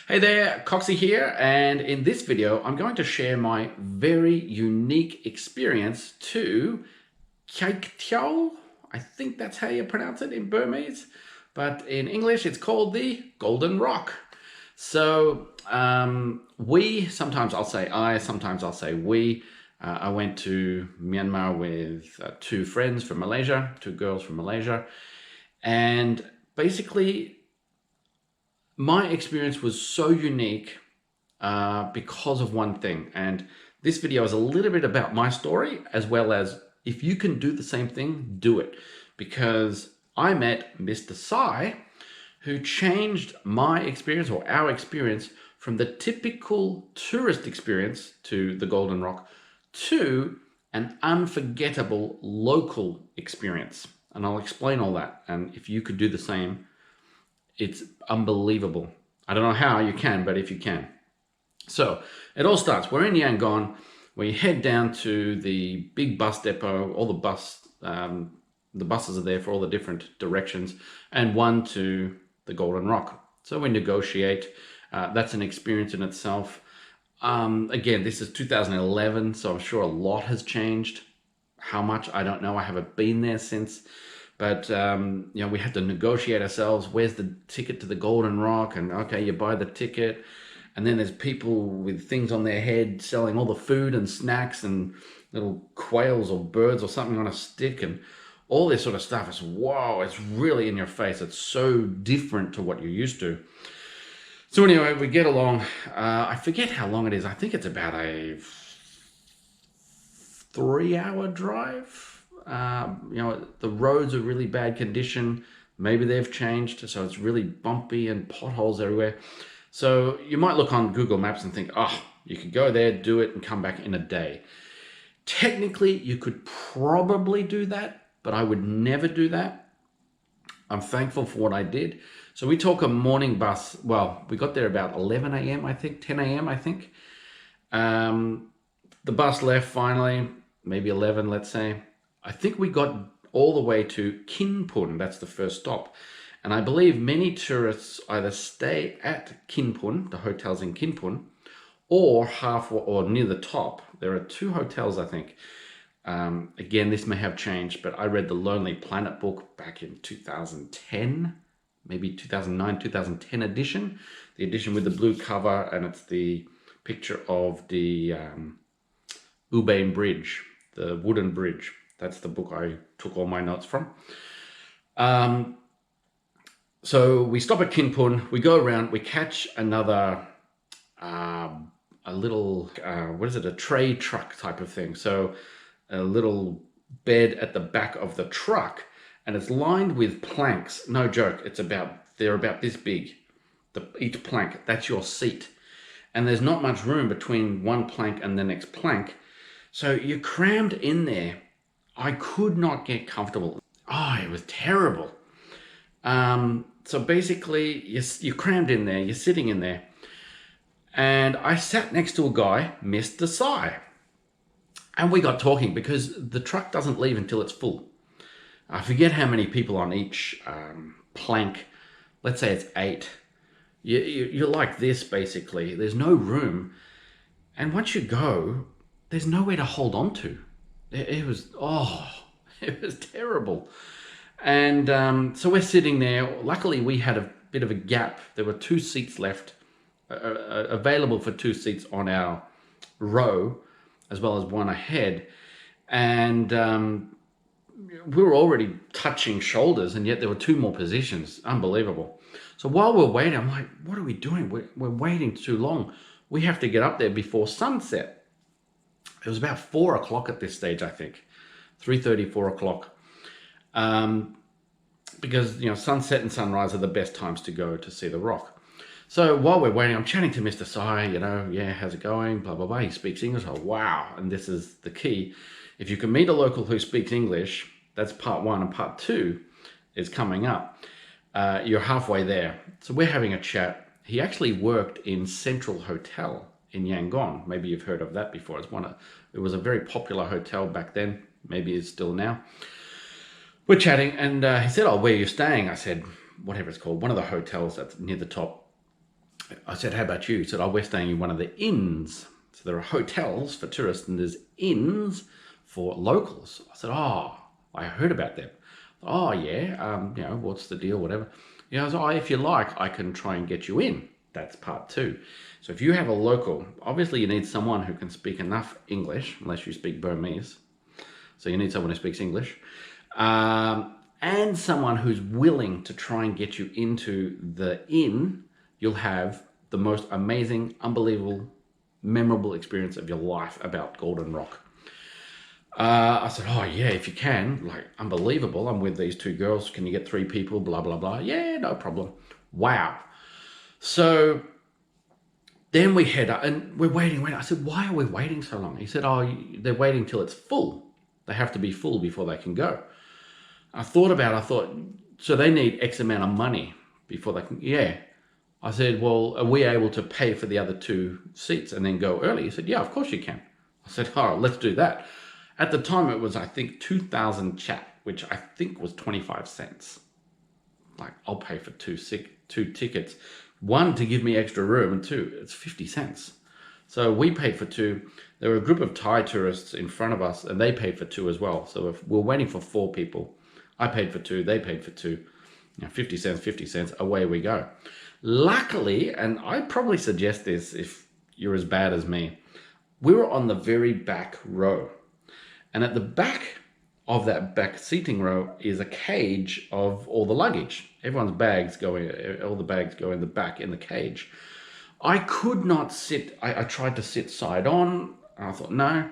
Hey there, Coxy here, and in this video I'm going to share my very unique experience to Kyaiktiyo. I think that's how you pronounce it in Burmese, but in English it's called the Golden Rock. So sometimes I'll say I, sometimes I'll say we. I went to Myanmar with two friends from Malaysia, two girls from Malaysia, and basically my experience was so unique because of one thing. And this video is a little bit about my story, as well as if you can do the same thing, do it. Because I met Mr. Sai, who changed my experience or our experience from the typical tourist experience to the Golden Rock to an unforgettable local experience. And I'll explain all that. And if you could do the same, it's unbelievable. I don't know how you can, but if you can. So it all starts. We're in Yangon. We head down to the big bus depot. All the buses are there for all the different directions, and one to the Golden Rock. So we negotiate. That's an experience in itself. Again, this is 2011, so I'm sure a lot has changed. How much, I don't know. I haven't been there since. But, we had to negotiate ourselves. Where's the ticket to the Golden Rock? And okay, you buy the ticket. And then there's people with things on their head selling all the food and snacks and little quails or birds or something on a stick and all this sort of stuff. It's, whoa, it's really in your face. It's so different to what you're used to. So anyway, we get along. I forget how long it is. I think it's about a 3-hour drive. The roads are really bad condition. Maybe they've changed, so it's really bumpy and potholes everywhere. So you might look on Google Maps and think, oh, you could go there, do it, and come back in a day. Technically, you could probably do that, but I would never do that. I'm thankful for what I did. So we took a morning bus. Well, we got there about 11 a.m., I think, 10 a.m., I think. The bus left finally, maybe 11, let's say. I think we got all the way to Kinpun. That's the first stop. And I believe many tourists either stay at Kinpun, the hotels in Kinpun, or or near the top. There are 2 hotels, I think. Again, this may have changed, but I read the Lonely Planet book back in 2010, maybe 2009, 2010 edition. The edition with the blue cover, and it's the picture of the Ubain Bridge, the wooden bridge. That's the book I took all my notes from. So we stop at Kinpun, we go around, we catch another, a little, a tray truck type of thing. So a little bed at the back of the truck, and it's lined with planks. No joke, they're about this big. Each plank, that's your seat. And there's not much room between one plank and the next plank. So you're crammed in there. I could not get comfortable. Oh, it was terrible. So basically, you're crammed in there, you're sitting in there. And I sat next to a guy, Mr. Sai. And we got talking because the truck doesn't leave until it's full. I forget how many people on each plank. Let's say it's 8. You're like this, basically. There's no room. And once you go, there's nowhere to hold on to. It was terrible. And so we're sitting there. Luckily, we had a bit of a gap. There were 2 seats left, available for 2 seats on our row, as well as one ahead. And we were already touching shoulders, and yet there were 2 more positions. Unbelievable. So while we're waiting, I'm like, what are we doing? We're waiting too long. We have to get up there before sunset. It was about 4 o'clock at this stage, I think. 3:30, 4 o'clock. Because, sunset and sunrise are the best times to go to see the rock. So while we're waiting, I'm chatting to Mr. Sai, yeah, how's it going? Blah, blah, blah. He speaks English. Oh, wow. And this is the key. If you can meet a local who speaks English, that's part 1. And part 2 is coming up. You're halfway there. So we're having a chat. He actually worked in Central Hotel in Yangon. Maybe you've heard of that before. It was a very popular hotel back then. Maybe it's still now. We're chatting, and he said, oh, where are you staying? I said, whatever it's called, one of the hotels that's near the top. I said, how about you? He said, oh, we're staying in one of the inns. So there are hotels for tourists and there's inns for locals. I said, oh, I heard about them. Oh, yeah, what's the deal, whatever. I was, oh, if you like, I can try and get you in. That's part two. So if you have a local, obviously you need someone who can speak enough English, unless you speak Burmese. So you need someone who speaks English. And someone who's willing to try and get you into the inn. You'll have the most amazing, unbelievable, memorable experience of your life about Golden Rock. I said, oh yeah, if you can, like, unbelievable. I'm with these two girls. Can you get 3 people? Blah, blah, blah. Yeah, no problem. Wow. So then we head up and we're waiting. I said, why are we waiting so long? He said, oh, they're waiting till it's full. They have to be full before they can go. I thought, so they need X amount of money before they can, yeah. I said, well, are we able to pay for the other 2 seats and then go early? He said, yeah, of course you can. I said, all right, let's do that. At the time, it was, I think, 2,000 kyat, which I think was 25 cents. Like, I'll pay for 2 tickets. 1, to give me extra room, and 2, it's 50 cents. So we paid for 2. There were a group of Thai tourists in front of us, and they paid for 2 as well. So if we're waiting for 4 people, I paid for 2, they paid for 2. 50 cents, away we go. Luckily, and I probably suggest this if you're as bad as me, we were on the very back row. And at the back of that back seating row is a cage of all the luggage. Everyone's bags all the bags go in the back in the cage. I could not sit. I tried to sit side on. And I thought, no.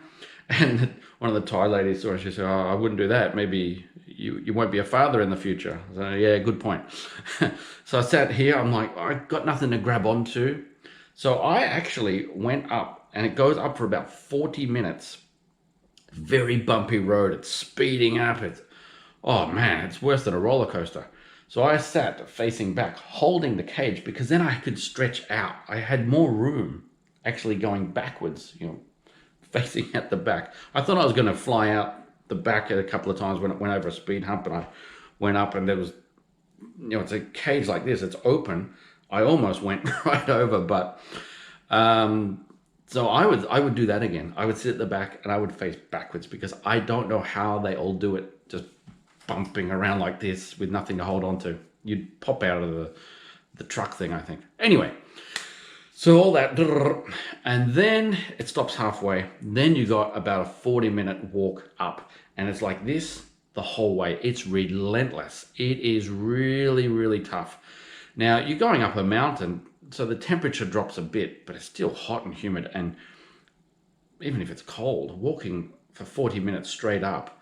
And one of the Thai ladies saw it. She said, oh, I wouldn't do that. Maybe you won't be a father in the future. I said, yeah, good point. So I sat here. I'm like, I got nothing to grab onto. So I actually went up, and it goes up for about 40 minutes. Very bumpy road. It's speeding up. Oh man, it's worse than a roller coaster. So I sat facing back, holding the cage, because then I could stretch out. I had more room actually going backwards, facing at the back. I thought I was going to fly out the back a couple of times when it went over a speed hump, and I went up, and there was, it's a cage like this. It's open. I almost went right over, but so I would do that again. I would sit at the back and I would face backwards, because I don't know how they all do it, just bumping around like this with nothing to hold on to. You'd pop out of the truck thing, I think. Anyway, so all that, and then it stops halfway. Then you got about a 40-minute walk up, and it's like this the whole way. It's relentless. It is really, really tough. Now, you're going up a mountain, so the temperature drops a bit, but it's still hot and humid. And even if it's cold, walking for 40 minutes straight up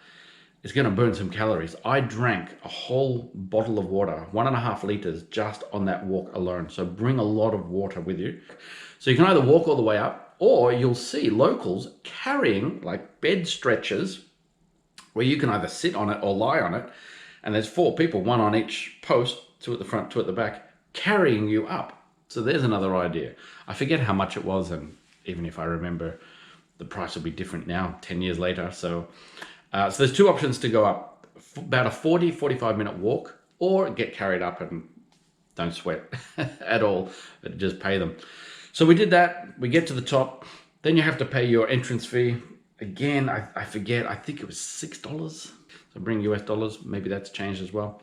is going to burn some calories. I drank a whole bottle of water, 1.5 liters, just on that walk alone. So bring a lot of water with you. So you can either walk all the way up, or you'll see locals carrying like bed stretchers where you can either sit on it or lie on it. And there's 4 people, 1 on each post, 2 at the front, 2 at the back, carrying you up. So there's another idea. I forget how much it was, and even if I remember, the price will be different now, 10 years later. So there's 2 options to go up. About a 45 minute walk, or get carried up and don't sweat at all, but just pay them. So we did that. We get to the top. Then you have to pay your entrance fee. Again, I forget. I think it was $6. So bring US dollars. Maybe that's changed as well.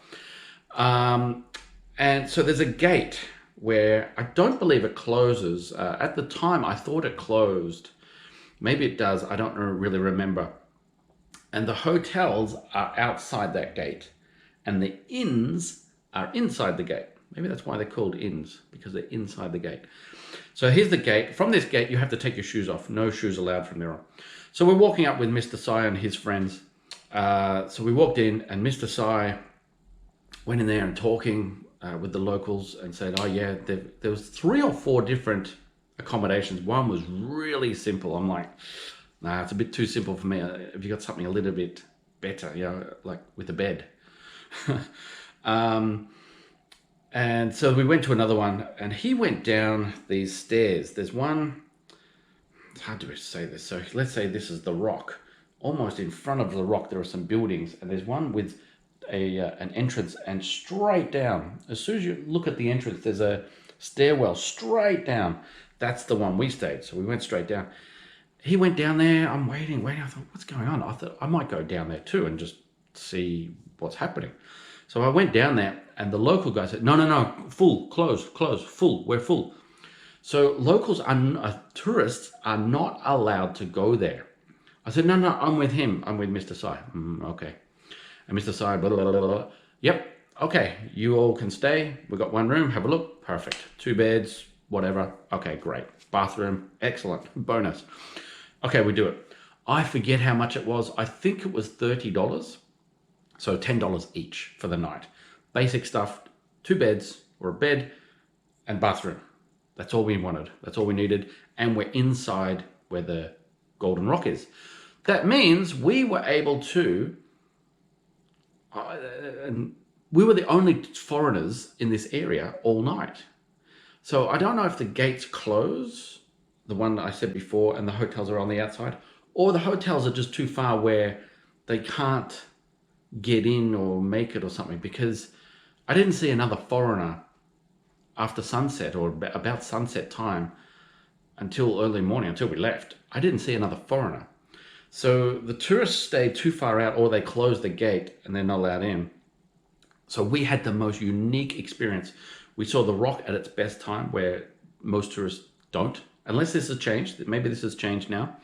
And so there's a gate where I don't believe it closes. At the time, I thought it closed. Maybe it does. I don't really remember. And the hotels are outside that gate, and the inns are inside the gate. Maybe that's why they're called inns, because they're inside the gate. So here's the gate. From this gate, you have to take your shoes off. No shoes allowed from there on. So we're walking up with Mr. Sai and his friends. So we walked in, and Mr. Sai went in there and talking with the locals and said, oh yeah, there was 3 or 4 different accommodations. One was really simple. I'm like, nah, it's a bit too simple for me. Have you got something a little bit better, like with a bed? And so we went to another one, and he went down these stairs. There's one, it's hard to say this. So let's say this is the rock. Almost in front of the rock, there are some buildings, and there's one with an entrance, and straight down, as soon as you look at the entrance, there's a stairwell straight down. That's the one we stayed. So we went straight down. He went down there. I'm waiting. I thought, what's going on? I thought I might go down there too and just see what's happening. So I went down there, and the local guy said, no, full, close, full, we're full. So locals tourists are not allowed to go there. I said, no, I'm with him. I'm with Mr. Sai. Okay. And Mr. Sai, blah, blah, blah, blah. Yep. Okay. You all can stay. We've got one room. Have a look. Perfect. 2 beds, whatever. Okay, great. Bathroom. Excellent. Bonus. Okay, we do it. I forget how much it was. I think it was $30. So $10 each for the night. Basic stuff, 2 beds or a bed and bathroom. That's all we wanted. That's all we needed. And we're inside where the Golden Rock is. That means we were able to, we were the only foreigners in this area all night. So I don't know if the gates close, the one that I said before, and the hotels are on the outside, or the hotels are just too far where they can't get in or make it or something, because I didn't see another foreigner after sunset or about sunset time until early morning, until we left. I didn't see another foreigner. So the tourists stayed too far out, or they closed the gate and they're not allowed in. So we had the most unique experience. We saw the rock at its best time, where most tourists don't, unless this has changed. Maybe this has changed now.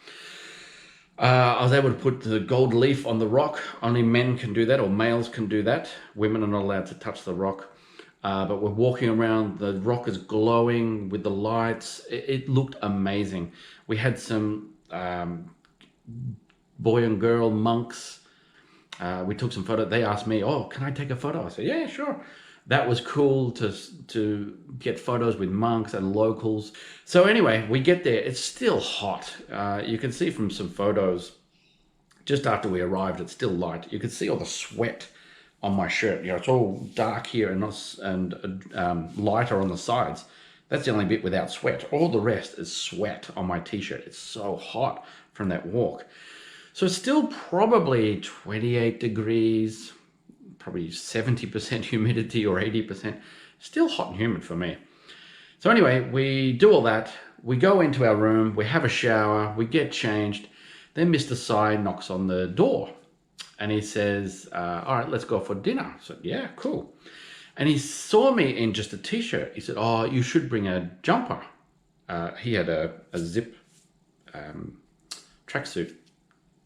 I was able to put the gold leaf on the rock. Only men can do that, or males can do that. Women are not allowed to touch the rock. But we're walking around, the rock is glowing with the lights. It looked amazing. We had some boy and girl monks. We took some photos. They asked me, oh, can I take a photo? I said, yeah, sure. That was cool to get photos with monks and locals. So anyway, we get there. It's still hot. You can see from some photos, just after we arrived, it's still light. You can see all the sweat on my shirt. You know, it's all dark here and lighter on the sides. That's the only bit without sweat. All the rest is sweat on my t-shirt. It's so hot from that walk. So it's still probably 28 degrees, probably 70% humidity or 80%. Still hot and humid for me. So anyway, we do all that. We go into our room, we have a shower, we get changed. Then Mr. Sai knocks on the door and he says, all right, let's go for dinner. I said, yeah, cool. And he saw me in just a t-shirt. He said, oh, you should bring a jumper. He had a zip tracksuit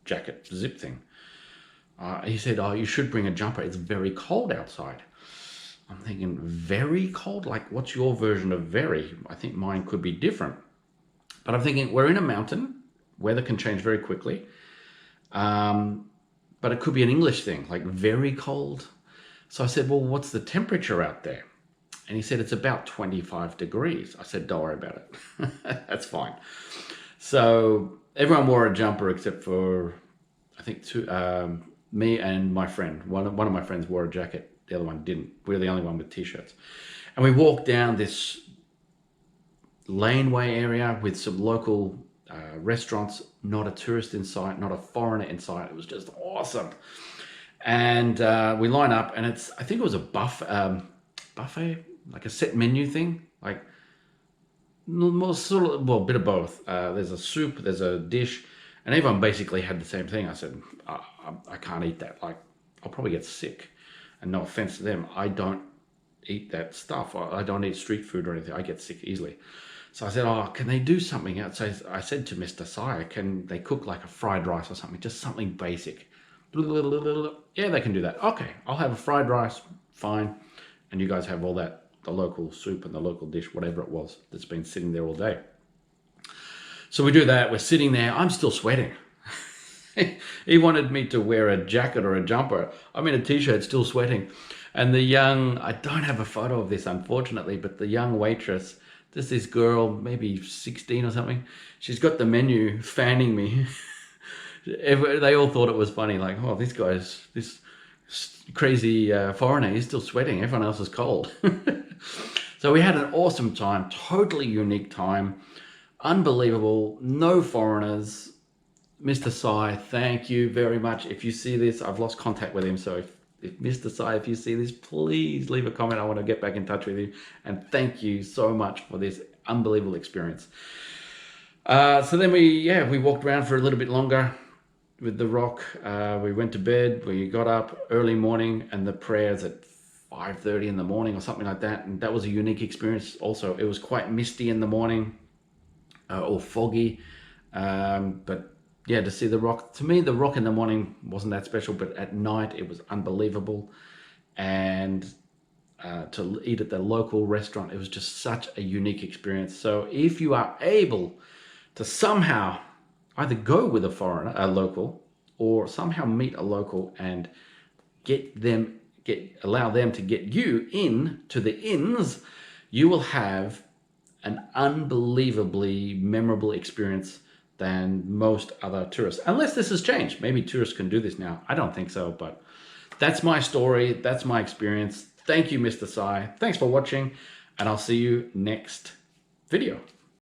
jacket zip thing. He said, oh, you should bring a jumper. It's very cold outside. I'm thinking, very cold? Like, what's your version of very? I think mine could be different. But I'm thinking, we're in a mountain. Weather can change very quickly. But it could be an English thing, like very cold. So I said, well, what's the temperature out there? And he said, it's about 25 degrees. I said, don't worry about it. That's fine. So everyone wore a jumper except for, I think, me and my friend. One of my friends wore a jacket. The other one didn't. We were the only one with t-shirts. And we walked down this laneway area with some local restaurants, not a tourist in sight, not a foreigner in sight. It was just awesome. And we line up, and I think it was a buffet, like a set menu thing, like more sort of, well, a bit of both. There's a soup, there's a dish, and everyone basically had the same thing. I said, I can't eat that. Like, I'll probably get sick. And no offense to them, I don't eat that stuff. I don't eat street food or anything. I get sick easily. So I said, oh, can they do something else? So I said to Mr. Sai, can they cook like a fried rice or something? Just something basic. Yeah, they can do that. Okay, I'll have a fried rice, fine. And you guys have all that, the local soup and the local dish, whatever it was that's been sitting there all day. So we do that. We're sitting there. I'm still sweating. He wanted me to wear a jacket or a jumper. I'm in a t-shirt, still sweating. And I don't have a photo of this, unfortunately, but the young waitress, there's this girl, maybe 16 or something. She's got the menu fanning me. They all thought it was funny, like, oh, this crazy foreigner, he's still sweating. Everyone else is cold. So we had an awesome time, totally unique time, unbelievable, no foreigners. Mr. Sai, thank you very much. If you see this, I've lost contact with him, so if Mr. Sai, if you see this, please leave a comment. I want to get back in touch with you. And thank you so much for this unbelievable experience. So then we walked around for a little bit longer with the rock. We went to bed. We got up early morning, and the prayers at 5:30 in the morning or something like that. And that was a unique experience also. It was quite misty in the morning, or foggy. But yeah, to see the rock, to me, the rock in the morning wasn't that special, but at night it was unbelievable. And to eat at the local restaurant, it was just such a unique experience. So if you are able to somehow either go with a local, or somehow meet a local and allow them to get you in to the inns, you will have an unbelievably memorable experience than most other tourists. Unless this has changed. Maybe tourists can do this now. I don't think so, but that's my story. That's my experience. Thank you, Mr. Sai. Thanks for watching, and I'll see you next video.